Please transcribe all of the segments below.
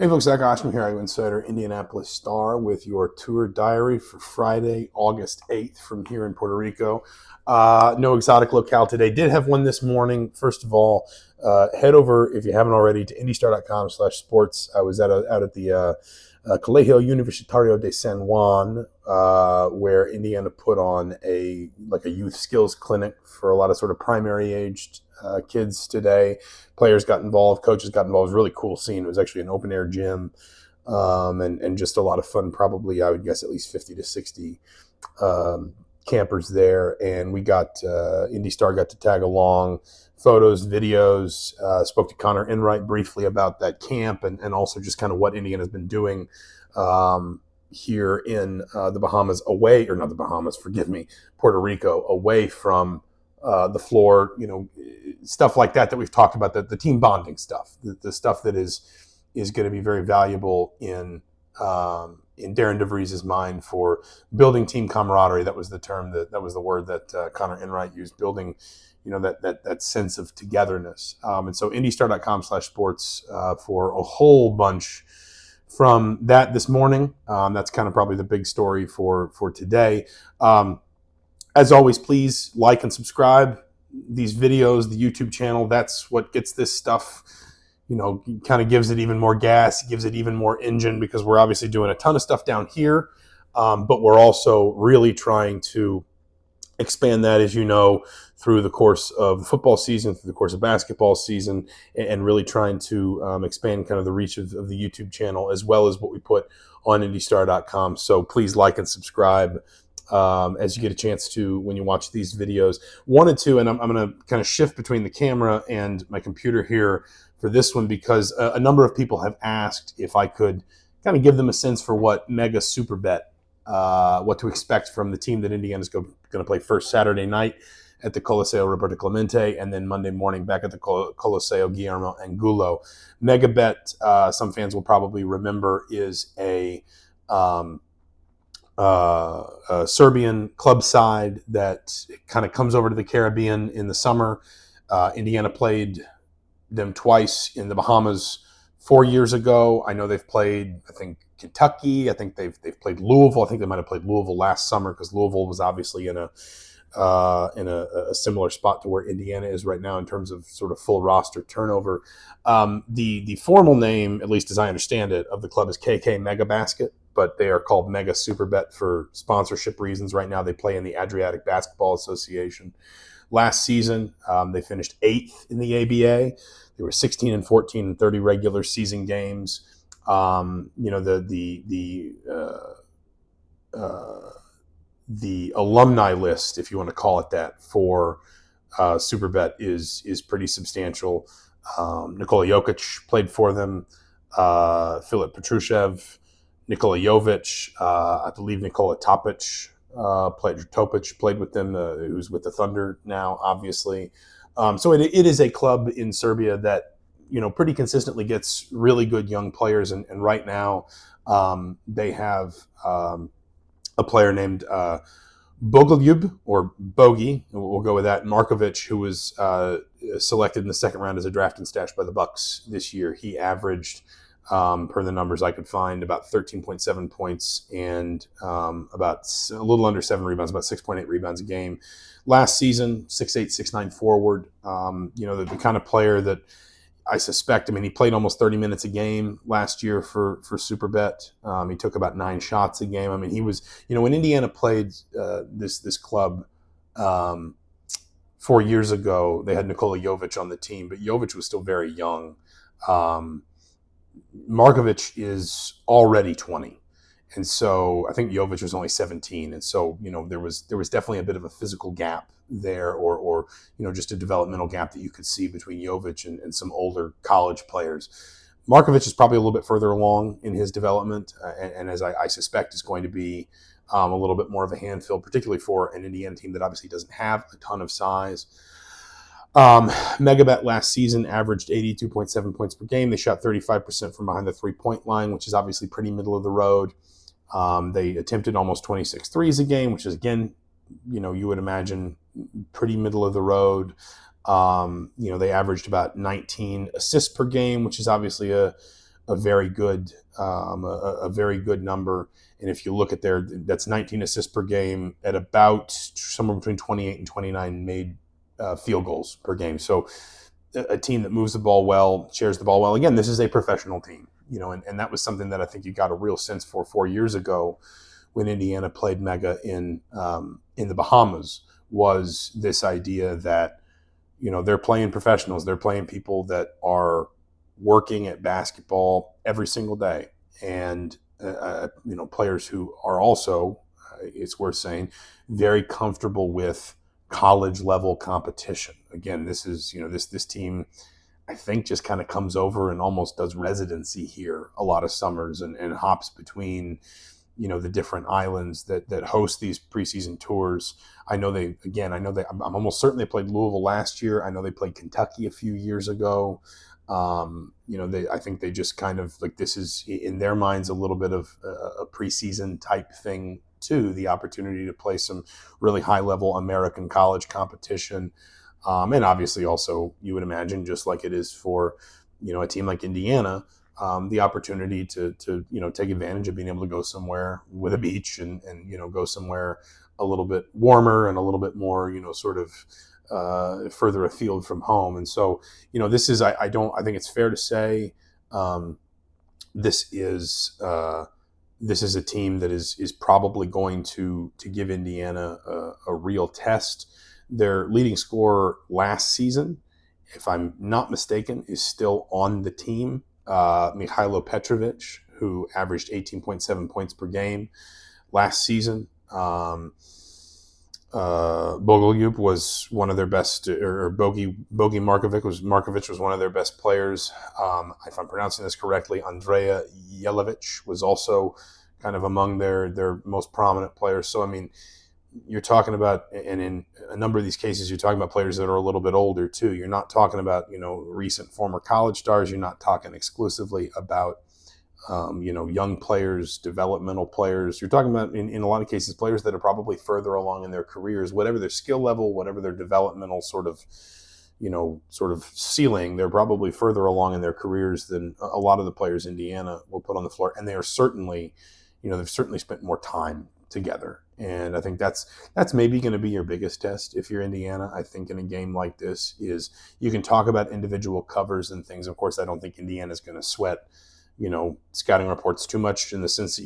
Hey folks, Zach Osterman here, Insider Indianapolis Star with your tour diary for Friday, August 8th from here in Puerto Rico. No exotic locale today. Did have one this morning. First of all, head over, if you haven't already, to indystar.com/sports. I was out at the Colegio Universitario de San Juan, where Indiana put on a youth skills clinic for a lot of sort of primary aged kids today. Players got involved, coaches got involved. It was a really cool scene. It was actually an open air gym, and just a lot of fun. Probably, I would guess, at least 50 to 60 campers there. And we got Indy Star got to tag along, photos, videos. Spoke to Connor Enright briefly about that camp, and also just kind of what Indiana has been doing here in the Bahamas, away, or not the Bahamas, forgive me, Puerto Rico, away from the floor, stuff like that we've talked about, the team bonding stuff, the stuff that is going to be very valuable in Darren DeVries' mind for building team camaraderie. That was the term, that was the word that Connor Enright used, building, that sense of togetherness. And so indystar.com/sports for a whole bunch from that this morning. That's kind of probably the big story for today. As always, please like and subscribe these videos, the YouTube channel. That's what gets this stuff, kind of gives it even more gas, gives it even more engine, because we're obviously doing a ton of stuff down here, but we're also really trying to expand that, as you know, through the course of the football season, through the course of basketball season, and really trying to expand kind of the reach of the YouTube channel, as well as what we put on indystar.com. So please like and subscribe as you get a chance to when you watch these videos. Wanted to, and I'm going to kind of shift between the camera and my computer here for this one, because a number of people have asked if I could kind of give them a sense for what Mega Superbet, what to expect from the team that Indiana's going to play first Saturday night at the Coliseo Roberto Clemente, and then Monday morning back at the Coliseo Guillermo Angulo. Megabet, some fans will probably remember, is a Serbian club side that kind of comes over to the Caribbean in the summer. Indiana played them twice in the Bahamas 4 years ago. I know they've played, I think, Kentucky. I think they've played Louisville. I think they might have played Louisville last summer, because Louisville was obviously in a similar spot to where Indiana is right now in terms of sort of full roster turnover. The formal name, at least as I understand it, of the club is KK Mega Basket, but they are called Mega Superbet for sponsorship reasons. Right now they play in the Adriatic Basketball Association. Last season, they finished 8th in the ABA. They were 16-14 in 30 regular season games. The alumni list, if you want to call it that, for Superbet is pretty substantial. Nikola Jokic played for them. Filip Petrushev, Nikola Jovic, I believe Nikola Topic played with them, who's with the Thunder now, obviously. So it is a club in Serbia that, pretty consistently gets really good young players. And right now they have a player named Bogoljub, or Bogey, we'll go with that, Markovic, who was selected in the second round as a draft and stash by the Bucks this year. He averaged, per the numbers I could find, about 13.7 points and about a little under 7 rebounds, about 6.8 rebounds a game. Last season, 6'8", 6'9" forward, the kind of player that I suspect, he played almost 30 minutes a game last year for Superbet. He took about 9 shots a game. He was, when Indiana played this club 4 years ago, they had Nikola Jovic on the team, but Jovic was still very young. Markovic is already 20. And so I think Jovic was only 17. And so, there was definitely a bit of a physical gap there, or just a developmental gap that you could see between Jovic and some older college players. Markovic is probably a little bit further along in his development, and as I suspect is going to be a little bit more of a handful, particularly for an Indiana team that obviously doesn't have a ton of size. Megabet last season averaged 82.7 points per game. They shot 35% from behind the 3-point line, which is obviously pretty middle of the road. They attempted almost 26 threes a game, which is, again, you would imagine pretty middle of the road. They averaged about 19 assists per game, which is obviously a a very good a very good number. And if you look at that's 19 assists per game at about somewhere between 28 and 29 made field goals per game. So a team that moves the ball well, shares the ball well. Again, this is a professional team, and that was something that I think you got a real sense for 4 years ago when Indiana played Mega in the Bahamas. Was this idea that they're playing professionals, they're playing people that are working at basketball every single day, and players who are also, it's worth saying, very comfortable with college level competition. Again, this is this team, I think, just kind of comes over and almost does residency here a lot of summers and hops between the different islands that host these preseason tours. I'm almost certain they played Louisville last year. I know they played Kentucky a few years ago. I think they just kind of like, this is in their minds a little bit of a preseason type thing too, the opportunity to play some really high level American college competition. And obviously also, you would imagine, just like it is for, a team like Indiana, the opportunity to take advantage of being able to go somewhere with a beach and go somewhere a little bit warmer and a little bit more, sort of further afield from home. And so, this is, I think it's fair to say, this is a team that is probably going to give Indiana a real test. Their leading scorer last season, if I'm not mistaken, is still on the team. Mikhailo Petrovic, who averaged 18.7 points per game last season. Bogolyub was one of their best, or Bogi Markovic was one of their best players. If I'm pronouncing this correctly, Andrea Jelevich was also kind of among their most prominent players. So, I mean, you're talking about, and in a number of these cases, you're talking about players that are a little bit older too. You're not talking about, recent former college stars. You're not talking exclusively about, young players, developmental players. You're talking about, in a lot of cases, players that are probably further along in their careers, whatever their skill level, whatever their developmental sort of ceiling, they're probably further along in their careers than a lot of the players Indiana will put on the floor. And they are certainly, they've certainly spent more time together. And I think that's maybe going to be your biggest test if you're Indiana. I think in a game like this is, you can talk about individual covers and things. Of course, I don't think Indiana's going to sweat, scouting reports too much, in the sense that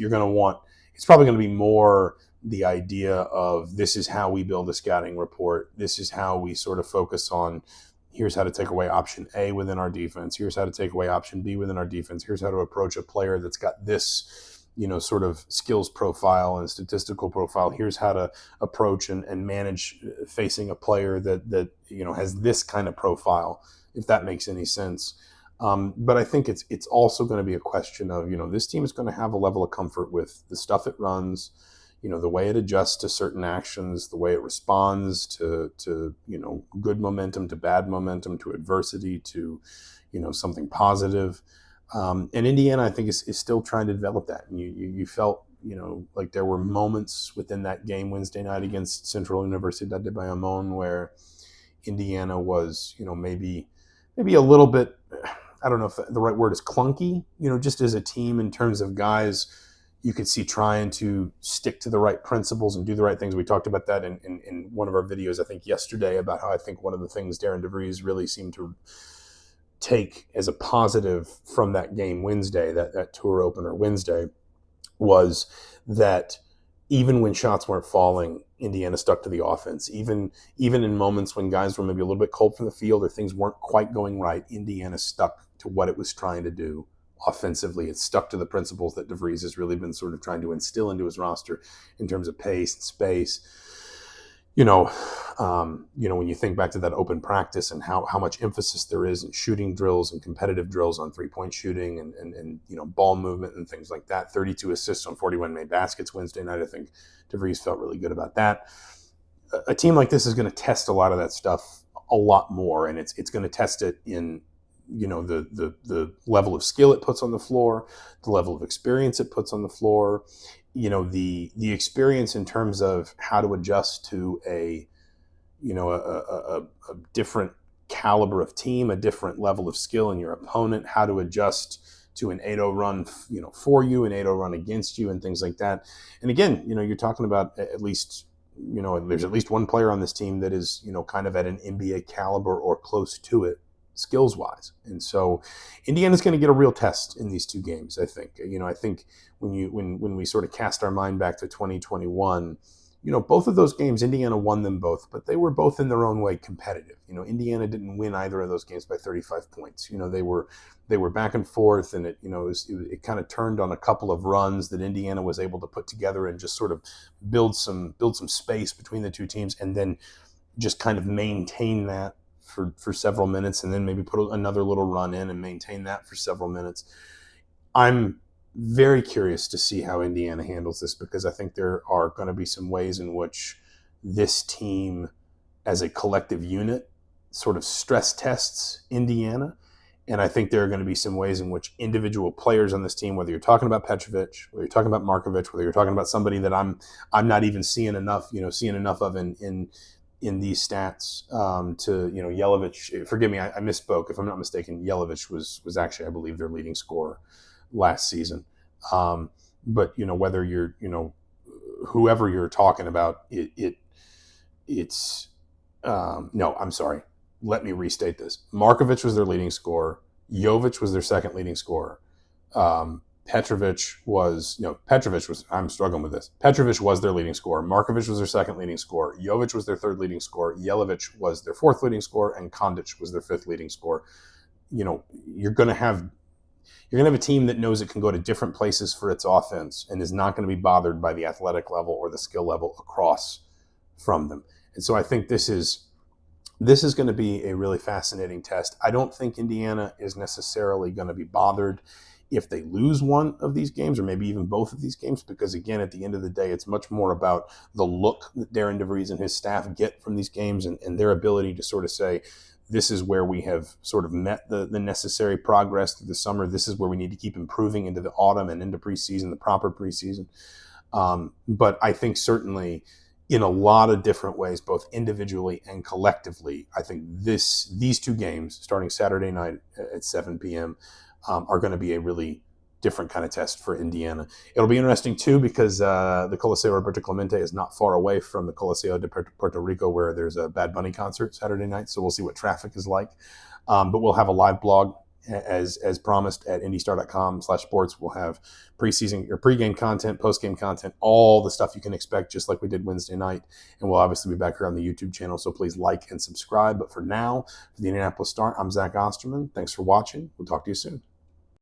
it's probably going to be more the idea of, this is how we build a scouting report. This is how we sort of focus on, here's how to take away option A within our defense. Here's how to take away option B within our defense. Here's how to approach a player that's got this, sort of skills profile and statistical profile. Here's how to approach and manage facing a player that has this kind of profile, if that makes any sense. But I think it's also going to be a question of, this team is going to have a level of comfort with the stuff it runs, the way it adjusts to certain actions, the way it responds to good momentum, to bad momentum, to adversity, to, something positive. And Indiana, I think, is still trying to develop that. And you felt, like there were moments within that game Wednesday night against Central Universidad de Bayamón where Indiana was, maybe a little bit, I don't know if the right word is clunky, just as a team, in terms of guys you could see trying to stick to the right principles and do the right things. We talked about that in one of our videos, I think yesterday, about how I think one of the things Darren DeVries really seemed to take as a positive from that game Wednesday, that tour opener Wednesday, was that even when shots weren't falling, Indiana stuck to the offense. Even in moments when guys were maybe a little bit cold from the field or things weren't quite going right, Indiana stuck to what it was trying to do offensively. It stuck to the principles that DeVries has really been sort of trying to instill into his roster in terms of pace and space. When you think back to that open practice and how much emphasis there is in shooting drills and competitive drills on three-point shooting and ball movement and things like that. 32 assists on 41 made baskets Wednesday night. I think DeVries felt really good about that. A team like this is going to test a lot of that stuff a lot more, and it's going to test it in the level of skill it puts on the floor, the level of experience it puts on the floor, the experience in terms of how to adjust to a different caliber of team, a different level of skill in your opponent, how to adjust to an 8-0 run, for you, an 8-0 run against you, and things like that. And again, you're talking about at least, there's at least one player on this team that is, kind of at an NBA caliber or close to it, skills wise. And so Indiana's going to get a real test in these two games. I think, I think when we sort of cast our mind back to 2021, both of those games, Indiana won them both, but they were both in their own way competitive. Indiana didn't win either of those games by 35 points. They were back and forth, and it kind of turned on a couple of runs that Indiana was able to put together and just sort of build some space between the two teams, and then just kind of maintain that for several minutes, and then maybe put another little run in and maintain that for several minutes. I'm very curious to see how Indiana handles this, because I think there are going to be some ways in which this team as a collective unit sort of stress tests Indiana. And I think there are going to be some ways in which individual players on this team, whether you're talking about Petrovic, whether you're talking about Markovic, whether you're talking about somebody that I'm not even seeing enough of in these stats to, Jelavic, forgive me, I misspoke. If I'm not mistaken, Jelavic was actually, I believe, their leading scorer last season. But, whether you're, whoever you're talking about, it's no, I'm sorry. Let me restate this. Markovic was their leading scorer. Jovic was their second leading scorer. Petrovic was, I'm struggling with this. Petrovic was their leading scorer. Markovic was their second leading scorer. Jovic was their third leading scorer. Jelavic was their fourth leading scorer, and Kondic was their fifth leading scorer. You're going to have a team that knows it can go to different places for its offense and is not going to be bothered by the athletic level or the skill level across from them. And so I think this is going to be a really fascinating test. I don't think Indiana is necessarily going to be bothered if they lose one of these games, or maybe even both of these games, because again, at the end of the day, it's much more about the look that Darren DeVries and his staff get from these games, and their ability to sort of say, this is where we have sort of met the necessary progress through the summer. This is where we need to keep improving into the autumn and into preseason, the proper preseason. But I think certainly in a lot of different ways, both individually and collectively, I think these two games starting Saturday night at 7 p.m. Are going to be a really different kind of test for Indiana. It'll be interesting too, because the Coliseo Roberto Clemente is not far away from the Coliseo de Puerto Rico, where there's a Bad Bunny concert Saturday night. So we'll see what traffic is like. But we'll have a live blog as promised at indystar.com/sports. We'll have preseason or pregame content, postgame content, all the stuff you can expect, just like we did Wednesday night. And we'll obviously be back here on the YouTube channel. So please like and subscribe. But for now, for the Indianapolis Star, I'm Zach Osterman. Thanks for watching. We'll talk to you soon.